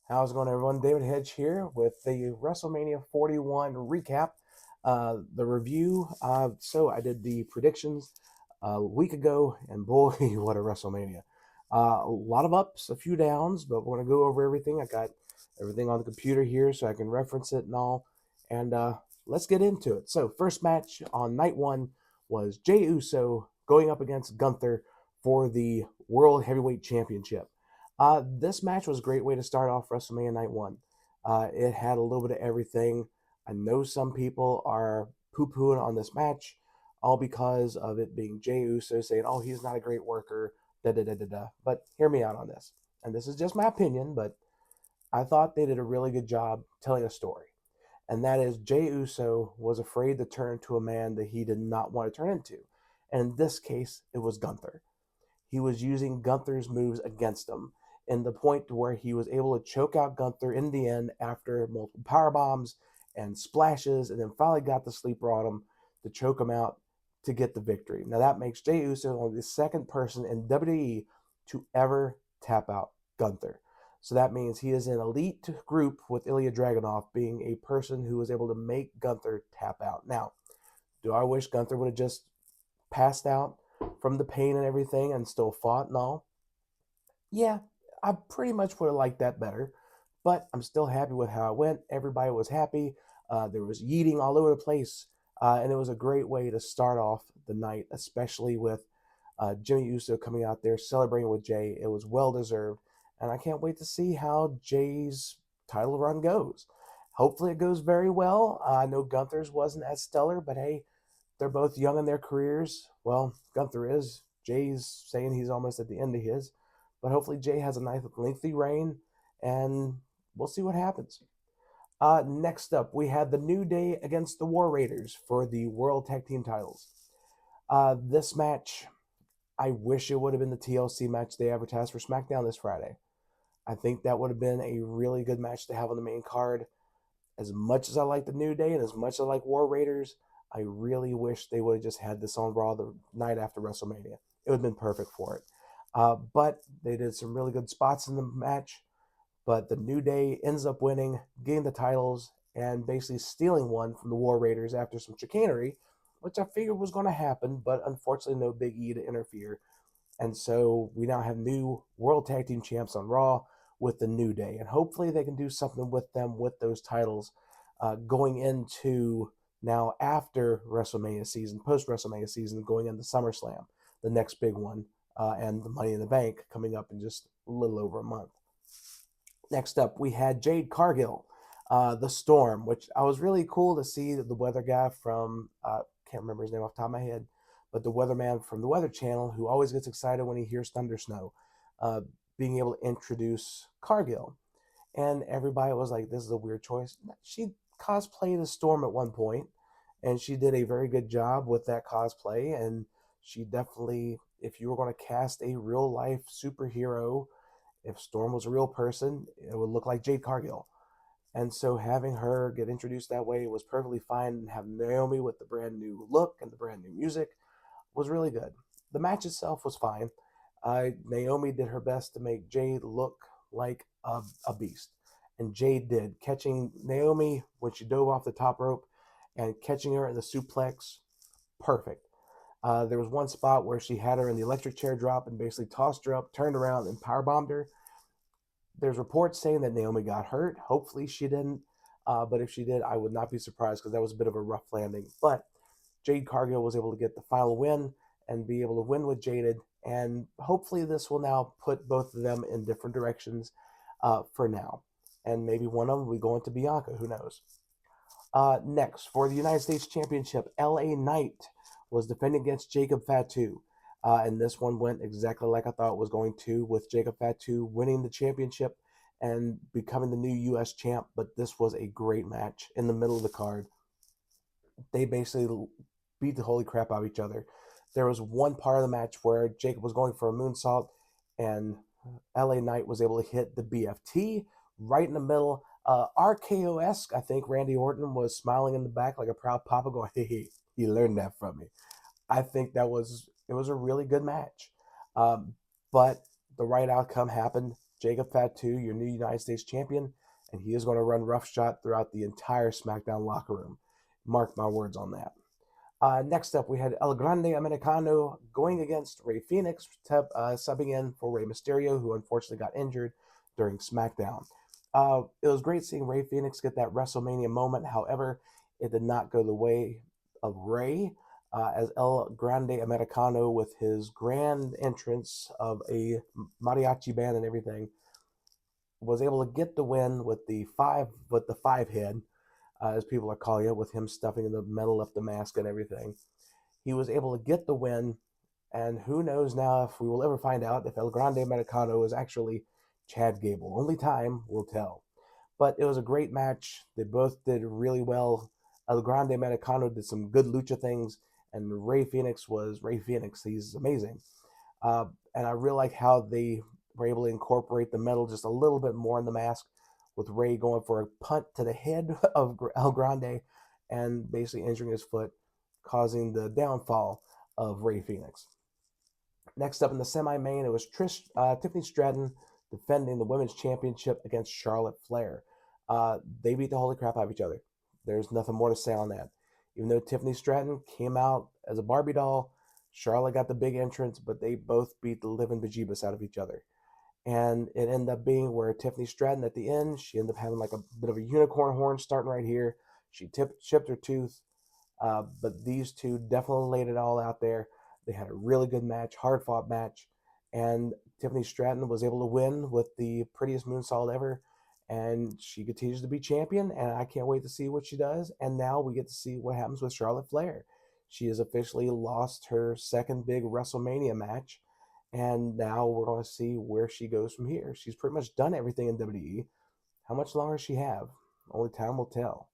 How's it going, everyone? David Hedge here with the WrestleMania 41 recap, the review. So I did the predictions a week ago, and boy, what a WrestleMania! A lot of ups, a few downs, but we're gonna go over everything. I got everything on the computer here, so I can reference it and all. And let's get into it. So first match on night one was Jey Uso going up against Gunther for the World Heavyweight Championship. This match was a great way to start off WrestleMania Night 1. It had a little bit of everything. I know some people are poo pooing on this match, all because of it being Jey Uso saying, oh, he's not a great worker, da da da da da. But hear me out on this. And this is just my opinion, but I thought they did a really good job telling a story. And that is Jey Uso was afraid to turn to a man that he did not want to turn into. And in this case, it was Gunther. He was using Gunther's moves against him, and the point to where he was able to choke out Gunther in the end after multiple power bombs and splashes, and then finally got the sleeper on him to choke him out to get the victory. Now that makes Jey Uso only the second person in WWE to ever tap out Gunther. So that means he is an elite group with Ilya Dragunov being a person who was able to make Gunther tap out. Now, do I wish Gunther would have just passed out from the pain and everything and still fought and all? Yeah, I pretty much would have liked that better, but I'm still happy with how it went. Everybody was happy. There was yeeting all over the place, and it was a great way to start off the night, especially with Jimmy Uso coming out there celebrating with Jay. It was well deserved, and I can't wait to see how Jay's title run goes. Hopefully, it goes very well. I know Gunther's wasn't as stellar, but hey, they're both young in their careers. Well, Gunther is. Jay's saying he's almost at the end of his. But hopefully Jay has a nice lengthy reign, and we'll see what happens. Next up, we had the New Day against the War Raiders for the World Tag Team titles. This match, I wish it would have been the TLC match they advertised for SmackDown this Friday. I think that would have been a really good match to have on the main card. As much as I like the New Day and as much as I like War Raiders, I really wish they would have just had this on Raw the night after WrestleMania. It would have been perfect for it. But they did some really good spots in the match. But the New Day ends up winning, getting the titles, and basically stealing one from the War Raiders after some chicanery, which I figured was going to happen, but unfortunately, no Big E to interfere. And so we now have new World Tag Team Champs on Raw with the New Day. And hopefully, they can do something with them with those titles going into now after WrestleMania season, post WrestleMania season, going into SummerSlam, the next big one, and the Money in the Bank coming up in just a little over a month. Next up, we had Jade Cargill, the Storm, which I was really cool to see the weather guy from, can't remember his name off the top of my head, but the weatherman from the Weather Channel, who always gets excited when he hears thunder snow, uh, being able to introduce Cargill. And everybody was like, this is a weird choice. She cosplayed as Storm at one point, and she did a very good job with that cosplay. And she definitely, if you were going to cast a real life superhero, if Storm was a real person, it would look like Jade Cargill. And so having her get introduced that way was perfectly fine. And have Naomi with the brand new look and the brand new music was really good. The match itself was fine. Naomi did her best to make Jade look like a beast. And Jade did, catching Naomi when she dove off the top rope and catching her in the suplex. Perfect. There was one spot where she had her in the electric chair drop and basically tossed her up, turned around, and powerbombed her. There's reports saying that Naomi got hurt. Hopefully she didn't. But if she did, I would not be surprised because that was a bit of a rough landing. But Jade Cargill was able to get the final win and be able to win with Jaded. And hopefully this will now put both of them in different directions for now. And maybe one of them will go into Bianca. Who knows? Next, for the United States Championship, LA Knight was defending against Jacob Fatu. And this one went exactly like I thought it was going to, with Jacob Fatu winning the championship and becoming the new U.S. champ. But this was a great match in the middle of the card. They basically beat the holy crap out of each other. There was one part of the match where Jacob was going for a moonsault, and LA Knight was able to hit the BFT right in the middle. RKO-esque, I think Randy Orton was smiling in the back like a proud papa going, hey, he learned that from me. I think it was a really good match. But the right outcome happened. Jacob Fatu, your new United States champion, and he is going to run roughshod throughout the entire SmackDown locker room. Mark my words on that. Next up, we had El Grande Americano going against Rey Fenix, subbing in for Rey Mysterio, who unfortunately got injured during SmackDown. It was great seeing Rey Fenix get that WrestleMania moment. However, it did not go the way of Rey, as El Grande Americano, with his grand entrance of a mariachi band and everything, was able to get the win with the five head, as people are calling it, with him stuffing the metal up the mask and everything. He was able to get the win, and who knows now if we will ever find out if El Grande Americano is actually Chad Gable. Only time will tell. But it was a great match. They both did really well. El Grande Americano did some good lucha things, and Rey Fenix was Rey Fenix. He's amazing. And I really like how they were able to incorporate the metal just a little bit more in the mask, with Rey going for a punt to the head of El Grande and basically injuring his foot, causing the downfall of Rey Fenix. Next up in the semi-main, it was Tiffany Stratton defending the women's championship against Charlotte Flair. They beat the holy crap out of each other. There's nothing more to say on that. Even though Tiffany Stratton came out as a Barbie doll, Charlotte got the big entrance, but they both beat the living bejeebus out of each other. And it ended up being where Tiffany Stratton at the end, she ended up having like a bit of a unicorn horn starting right here. She chipped her tooth, but these two definitely laid it all out there. They had a really good match, hard-fought match, and Tiffany Stratton was able to win with the prettiest moonsault ever, and she continues to be champion, and I can't wait to see what she does. And now we get to see what happens with Charlotte Flair. She has officially lost her second big WrestleMania match, and now we're going to see where she goes from here. She's pretty much done everything in WWE. How much longer does she have? Only time will tell.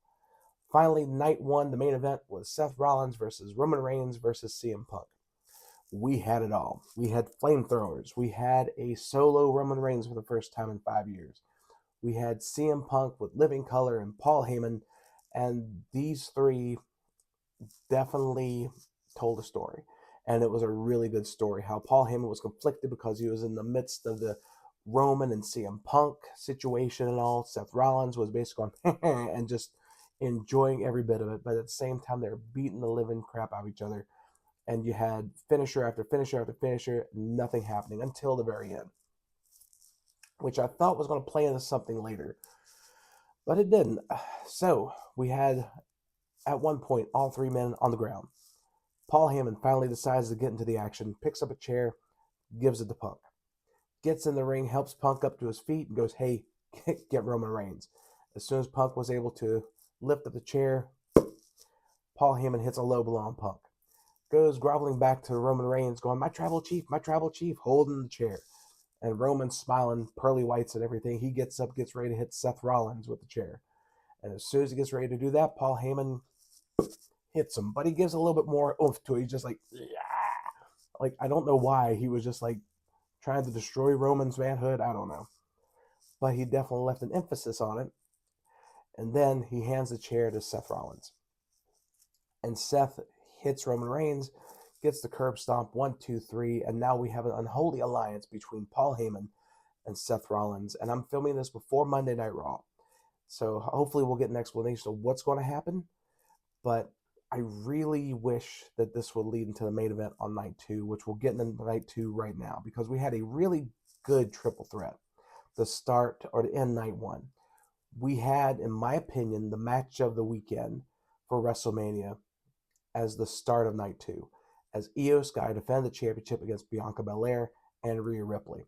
Finally, night one, the main event was Seth Rollins versus Roman Reigns versus CM Punk. We had it all. We had flamethrowers. We had a solo Roman Reigns for the first time in 5 years. We had CM Punk with Living Color and Paul Heyman, and these three definitely told a story. And it was a really good story. How Paul Heyman was conflicted because he was in the midst of the Roman and CM Punk situation and all. Seth Rollins was basically going and just enjoying every bit of it. But at the same time, they were beating the living crap out of each other. And you had finisher after finisher after finisher, nothing happening until the very end, which I thought was going to play into something later. But it didn't. So we had, at one point, all three men on the ground. Paul Heyman finally decides to get into the action, picks up a chair, gives it to Punk. Gets in the ring, helps Punk up to his feet, and goes, hey, get Roman Reigns. As soon as Punk was able to lift up the chair, Paul Heyman hits a low blow on Punk. Goes groveling back to Roman Reigns, going, my tribal chief, holding the chair. And Roman's smiling, pearly whites and everything. He gets up, gets ready to hit Seth Rollins with the chair. And as soon as he gets ready to do that, Paul Heyman hits him, but he gives a little bit more oomph to it. He's just like, yeah. Like, I don't know why. He was just like trying to destroy Roman's manhood. I don't know. But he definitely left an emphasis on it. And then he hands the chair to Seth Rollins. And Seth hits Roman Reigns, gets the curb stomp, 1, 2, 3, and now we have an unholy alliance between Paul Heyman and Seth Rollins. And I'm filming this before Monday Night Raw. So hopefully we'll get an explanation of what's going to happen. But I really wish that this would lead into the main event on night 2, which we'll get into night 2 right now, because we had a really good triple threat to start or to end night 1. We had, in my opinion, the match of the weekend for WrestleMania as the start of night 2, as Io Sky defended the championship against Bianca Belair and Rhea Ripley.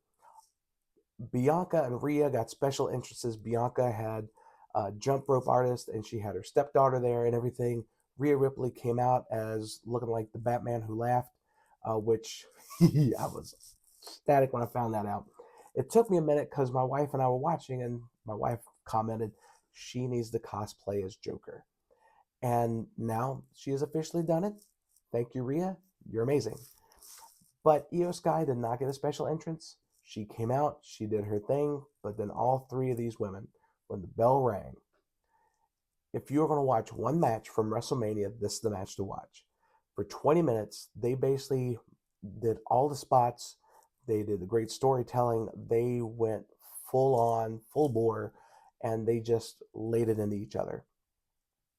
Bianca and Rhea got special entrances. Bianca had a jump rope artist, and she had her stepdaughter there and everything. Rhea Ripley came out as looking like the Batman Who Laughed, which I was ecstatic when I found that out. It took me a minute because my wife and I were watching, and my wife commented she needs to cosplay as Joker. And now she has officially done it. Thank you, Rhea. You're amazing. But Io Sky did not get a special entrance. She came out, she did her thing, but then all three of these women, when the bell rang, if you're going to watch one match from WrestleMania, this is the match to watch. For 20 minutes, they basically did all the spots. They did the great storytelling. They went full on, full bore, and they just laid it into each other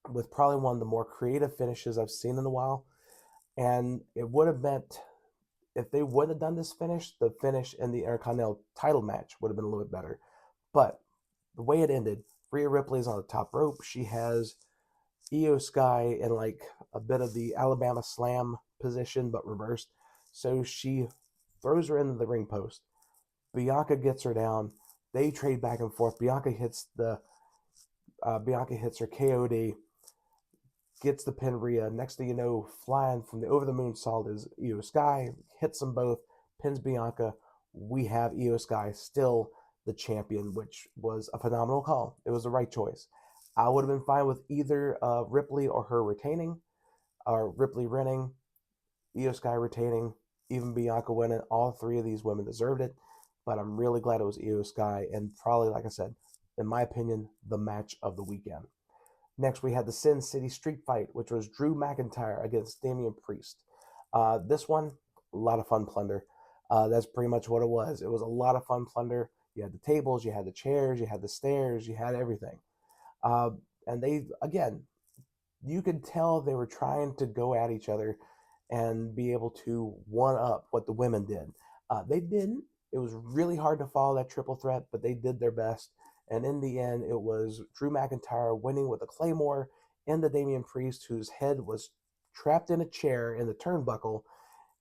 with probably one of the more creative finishes I've seen in a while. And it would have meant, if they would have done this finish, the finish in the Intercontinental title match would have been a little bit better. But the way it ended, Rhea Ripley's on the top rope. She has Io Sky in like a bit of the Alabama Slam position, but reversed. So she throws her into the ring post. Bianca gets her down. They trade back and forth. Bianca hits her KOD, gets the pin Rhea. Next thing you know, flying from the over the moonsault is Io Sky, hits them both, pins Bianca. We have Io Sky still the champion, which was a phenomenal call. It was the right choice. I would have been fine with either Ripley or her retaining, or Ripley winning, Io Sky retaining, even Bianca winning. All three of these women deserved it, but I'm really glad it was Io Sky, and probably, like I said, in my opinion, the match of the weekend. Next, we had the Sin City Street Fight, which was Drew McIntyre against Damian Priest. This one, a lot of fun plunder. That's pretty much what it was. It was a lot of fun plunder. You had the tables, you had the chairs, you had the stairs, you had everything. Uh, and they, again, you could tell they were trying to go at each other and be able to one up what the women did. They didn't. It was really hard to follow that triple threat, but they did their best. And in the end, it was Drew McIntyre winning with a Claymore into Damian Priest, whose head was trapped in a chair in the turnbuckle.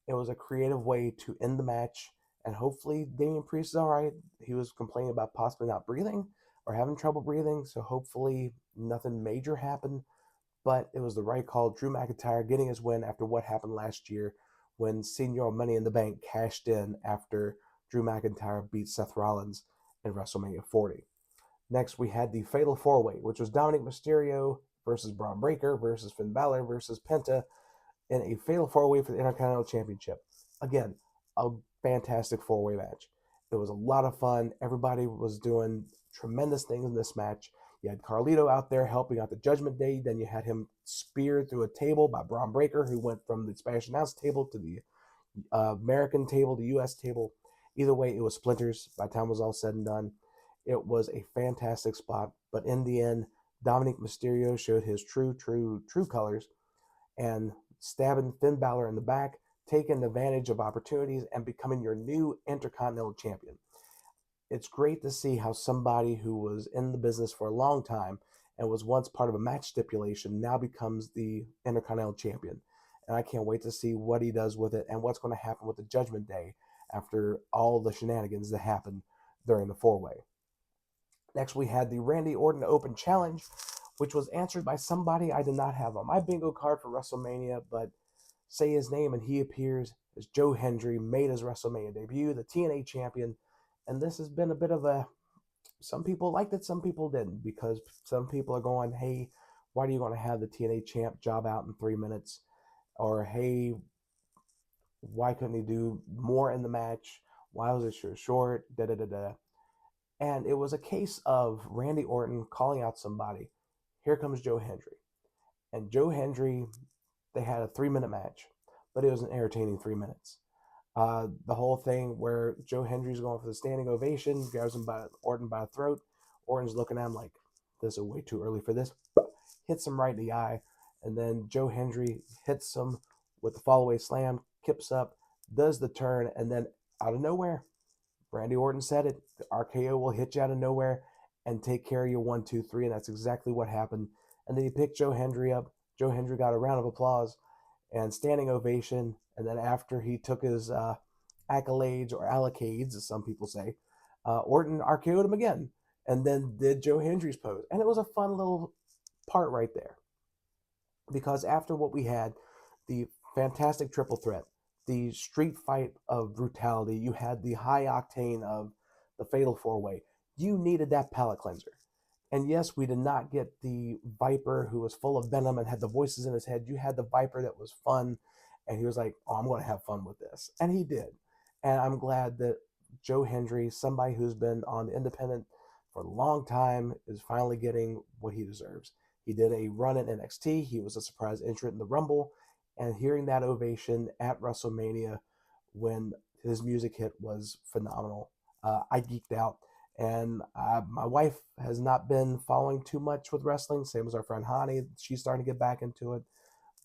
It was a creative way to end the match. And hopefully, Damian Priest is all right. He was complaining about possibly not breathing or having trouble breathing. So hopefully, nothing major happened. But it was the right call. Drew McIntyre getting his win after what happened last year when Senior Money in the Bank cashed in after Drew McIntyre beat Seth Rollins in WrestleMania 40. Next, we had the Fatal 4-Way, which was Dominic Mysterio versus Braun Breaker versus Finn Balor versus Penta in a Fatal 4-Way for the Intercontinental Championship. Again, a fantastic 4-way match. It was a lot of fun. Everybody was doing tremendous things in this match. You had Carlito out there helping out the Judgment Day. Then you had him speared through a table by Braun Breaker, who went from the Spanish announce table to the American table, the U.S. table. Either way, it was splinters by the time it was all said and done. It was a fantastic spot, but in the end, Dominic Mysterio showed his true colors and stabbing Finn Balor in the back, taking advantage of opportunities, and becoming your new Intercontinental Champion. It's great to see how somebody who was in the business for a long time and was once part of a match stipulation now becomes the Intercontinental Champion. And I can't wait to see what he does with it and what's going to happen with the Judgment Day after all the shenanigans that happened during the 4-way. Next, we had the Randy Orton Open Challenge, which was answered by somebody I did not have on my bingo card for WrestleMania, but say his name and he appears as Joe Hendry, made his WrestleMania debut, the TNA champion. And this has been a bit of a, some people liked it, some people didn't, because some people are going, hey, why are you going to have the TNA champ job out in 3 minutes? Or, hey, why couldn't he do more in the match? Why was it so short? Da da da da. And it was a case of Randy Orton calling out somebody. Here comes Joe Hendry. And Joe Hendry, they had a 3-minute match, but it was an entertaining 3 minutes. The whole thing where Joe Hendry's going for the standing ovation, grabs him by Orton by the throat. Orton's looking at him like, this is way too early for this. Hits him right in the eye. And then Joe Hendry hits him with the fallaway slam, kips up, does the turn, and then out of nowhere, Randy Orton said it, the RKO will hit you out of nowhere and take care of you 1, 2, 3, and that's exactly what happened. And then he picked Joe Hendry up. Joe Hendry got a round of applause and standing ovation. And then after he took his accolades or allocades, as some people say, Orton RKO'd him again and then did Joe Hendry's pose. And it was a fun little part right there. Because after what we had, the fantastic triple threat, the street fight of brutality, you had the high octane of the fatal 4-way. You needed that palate cleanser. And yes, we did not get the Viper who was full of venom and had the voices in his head. You had the Viper that was fun, and he was like, oh, I'm going to have fun with this. And he did. And I'm glad that Joe Hendry, somebody who's been on the independent for a long time, is finally getting what he deserves. He did a run at NXT. He was a surprise entrant in the Rumble. And hearing that ovation at WrestleMania when his music hit was phenomenal. I geeked out. And my wife has not been following too much with wrestling, same as our friend Hani. She's starting to get back into it,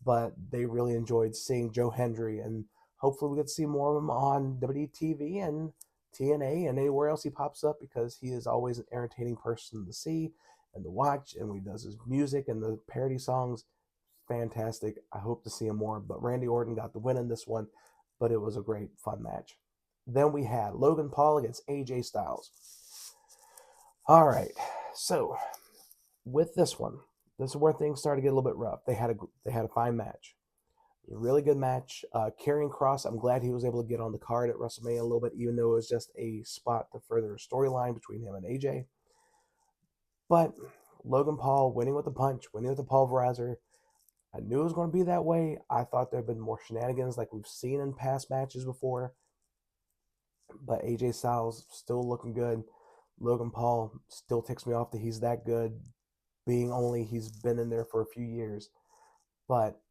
but they really enjoyed seeing Joe Hendry, and hopefully we get to see more of him on WTV and TNA and anywhere else he pops up, because he is always an entertaining person to see and to watch. And when he does his music and the parody songs, fantastic. I hope to see him more. But Randy Orton got the win in this one, but it was a great, fun match. Then we had Logan Paul against AJ Styles. All right, so with this one, this is where things started to get a little bit rough. They had a fine match, a really good match. Karrion Kross, I'm glad he was able to get on the card at WrestleMania a little bit, even though it was just a spot to further a storyline between him and AJ. But Logan Paul winning with a punch, winning with a pulverizer. I knew it was going to be that way. I thought there had been more shenanigans like we've seen in past matches before. But AJ Styles still looking good. Logan Paul still ticks me off that he's that good, being only he's been in there for a few years. But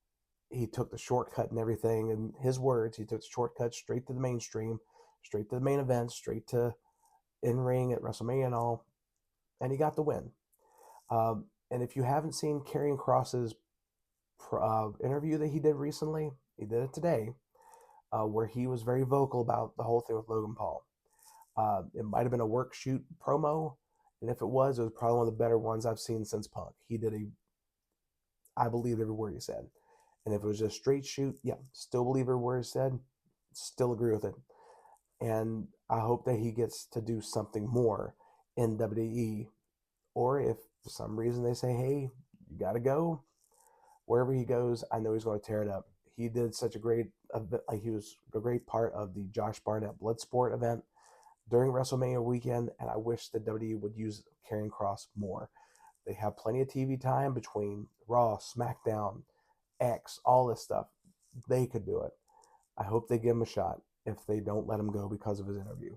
he took the shortcut and everything. In his words, he took the shortcut straight to the mainstream, straight to the main event, straight to in ring at WrestleMania and all, and he got the win. And if you haven't seen Karrion Kross's interview that he did recently, he did it today, where he was very vocal about the whole thing with Logan Paul. It might have been a work shoot promo, and if it was probably one of the better ones I've seen since Punk. I believe every word he said. And if it was just straight shoot, yeah, still believe every word he said, still agree with it. And I hope that he gets to do something more in WWE. Or if for some reason they say, hey, you got to go, wherever he goes, I know he's going to tear it up. He did such a great, he was a great part of the Josh Barnett Bloodsport event during WrestleMania weekend, and I wish that WWE would use Karrion Kross more. They have plenty of TV time between Raw, SmackDown, X, all this stuff. They could do it. I hope they give him a shot if they don't let him go because of his interview.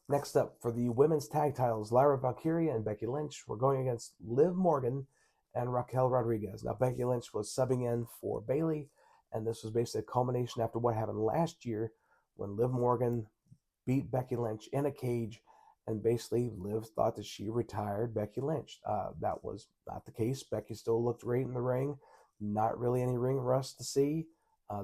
Next up, for the women's tag titles, Lyra Valkyria and Becky Lynch were going against Liv Morgan and Raquel Rodriguez. Now, Becky Lynch was subbing in for Bayley, and this was basically a culmination after what happened last year when Liv Morgan beat Becky Lynch in a cage, and basically Liv thought that she retired Becky Lynch. That was not the case. Becky still looked great in the ring. Not really any ring rust to see.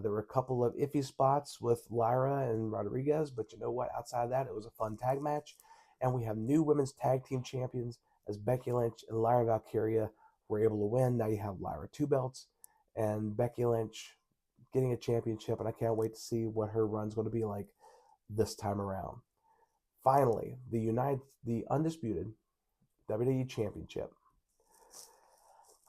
There were a couple of iffy spots with Lyra and Rodriguez, but you know what? Outside of that, it was a fun tag match. And we have new women's tag team champions as Becky Lynch and Lyra Valkyria were able to win. Now you have Lyra 2 belts and Becky Lynch getting a championship, and I can't wait to see what her run's going to be like this time around. Finally, the undisputed WWE Championship.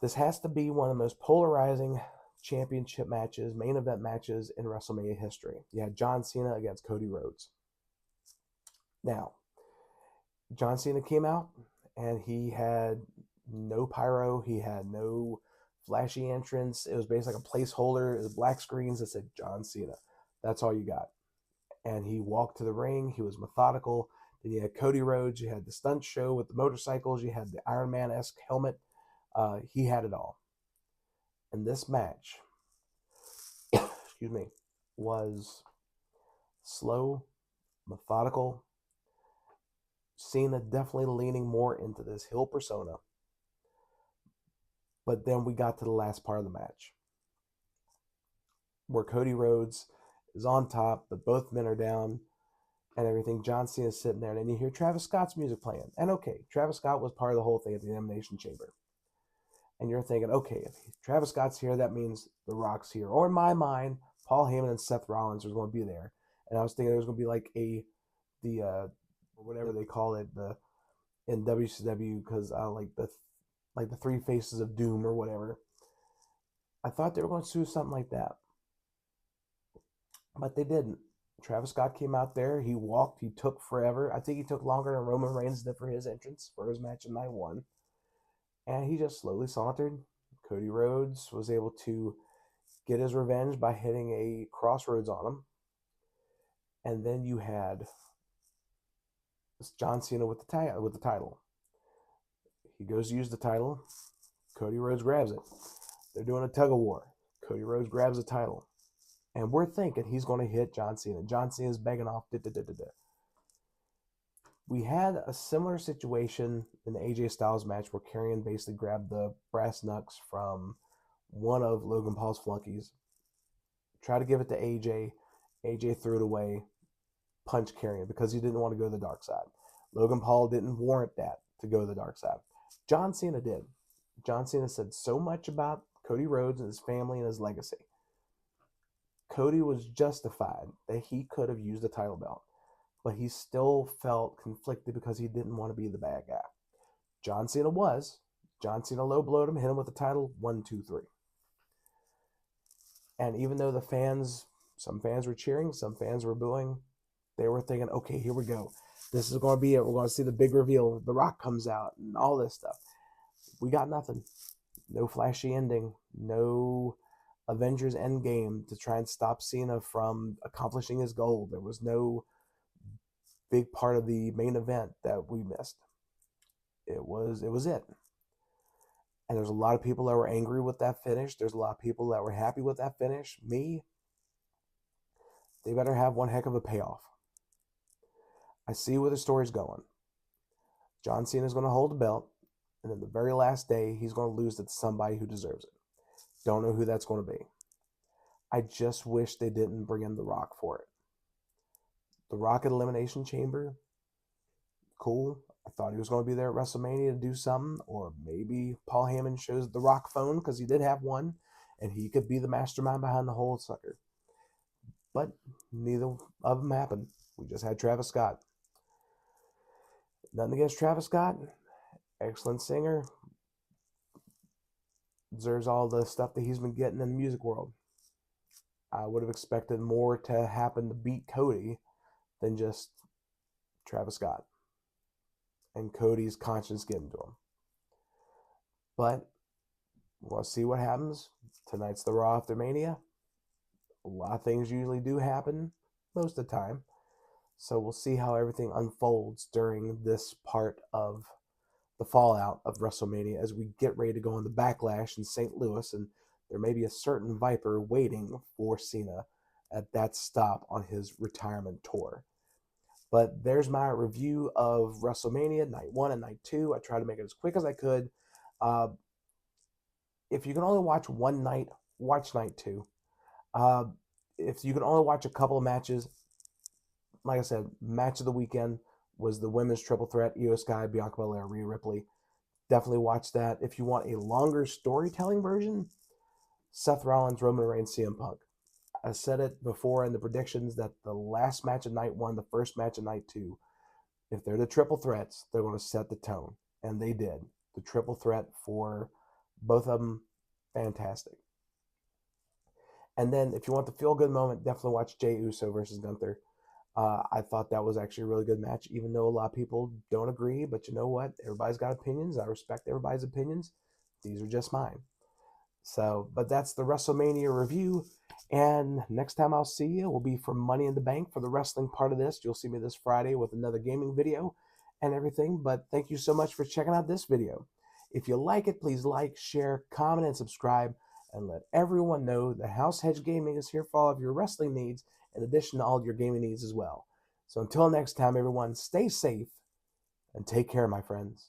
This has to be one of the most polarizing championship matches, main event matches in WrestleMania history. You had John Cena against Cody Rhodes. Now, John Cena came out and he had no pyro, he had no flashy entrance. It was basically like a placeholder. It was black screens that said John Cena. That's all you got. And he walked to the ring. He was methodical. Then you had Cody Rhodes. You had the stunt show with the motorcycles. You had the Iron Man-esque helmet. He had it all. And this match, excuse me, was slow, methodical. Cena definitely leaning more into this heel persona. But then we got to the last part of the match, where Cody Rhodes is on top, but both men are down and everything. John Cena's sitting there, and then you hear Travis Scott's music playing. And okay, Travis Scott was part of the whole thing at the Elimination Chamber. And you're thinking, okay, if Travis Scott's here, that means The Rock's here. Or in my mind, Paul Heyman and Seth Rollins are going to be there. And I was thinking there was going to be like whatever they call it, in WCW, because like the three faces of doom or whatever. I thought they were going to do something like that, but they didn't. Travis Scott came out there. He walked. He took forever. I think he took longer than Roman Reigns did for his entrance for his match in night one. And he just slowly sauntered. Cody Rhodes was able to get his revenge by hitting a crossroads on him. And then you had John Cena with the title. He goes to use the title. Cody Rhodes grabs it. They're doing a tug of war. Cody Rhodes grabs the title. And we're thinking he's going to hit John Cena. John Cena's begging off. We had a similar situation in the AJ Styles match where Karrion basically grabbed the brass knucks from one of Logan Paul's flunkies, tried to give it to AJ. AJ threw it away, punched Karrion because he didn't want to go to the dark side. Logan Paul didn't warrant that to go to the dark side. John Cena did. John Cena said so much about Cody Rhodes and his family and his legacy. Cody was justified that he could have used the title belt, but he still felt conflicted because he didn't want to be the bad guy. John Cena was. John Cena low blowed him, hit him with the title, 1, 2, 3. And even though some fans were cheering, some fans were booing, they were thinking, okay, here we go. This is going to be it. We're going to see the big reveal. The Rock comes out and all this stuff. We got nothing. No flashy ending. No Avengers Endgame to try and stop Cena from accomplishing his goal. There was no big part of the main event that we missed. It was it. And there's a lot of people that were angry with that finish. There's a lot of people that were happy with that finish. Me, they better have one heck of a payoff. I see where the story's going. John Cena's going to hold the belt, and then the very last day, he's going to lose it to somebody who deserves it. Don't know who that's going to be. I just wish they didn't bring in The Rock for it. The Rock at Elimination Chamber, cool. I thought he was going to be there at WrestleMania to do something, or maybe Paul Heyman shows the Rock phone because he did have one, and he could be the mastermind behind the whole sucker. But neither of them happened. We just had Travis Scott. Nothing against Travis Scott. Excellent singer. Deserves all the stuff that he's been getting in the music world. I would have expected more to happen to beat Cody than just Travis Scott and Cody's conscience getting to him. But we'll see what happens. Tonight's the Raw after Mania. A lot of things usually do happen most of the time. So we'll see how everything unfolds during this part of the fallout of WrestleMania as we get ready to go on the Backlash in St. Louis. And there may be a certain Viper waiting for Cena at that stop on his retirement tour. But there's my review of WrestleMania Night 1 and Night 2. I tried to make it as quick as I could. If you can only watch one night, watch Night 2. If you can only watch a couple of matches, like I said, match of the weekend was the women's triple threat, Io Sky, Bianca Belair, Rhea Ripley. Definitely watch that. If you want a longer storytelling version, Seth Rollins, Roman Reigns, CM Punk. I said it before in the predictions that the last match of Night 1, the first match of Night 2, if they're the triple threats, they're going to set the tone. And they did. The triple threat for both of them, fantastic. And then if you want the feel-good moment, definitely watch Jey Uso versus Gunther. I thought that was actually a really good match, even though a lot of people don't agree. But you know what? Everybody's got opinions. I respect everybody's opinions. These are just mine. So, but that's the WrestleMania review. And next time I'll see you will be for Money in the Bank for the wrestling part of this. You'll see me this Friday with another gaming video and everything. But thank you so much for checking out this video. If you like it, please like, share, comment, and subscribe. And let everyone know that House Hedge Gaming is here for all of your wrestling needs, in addition to all of your gaming needs as well. So until next time, everyone, stay safe and take care, my friends.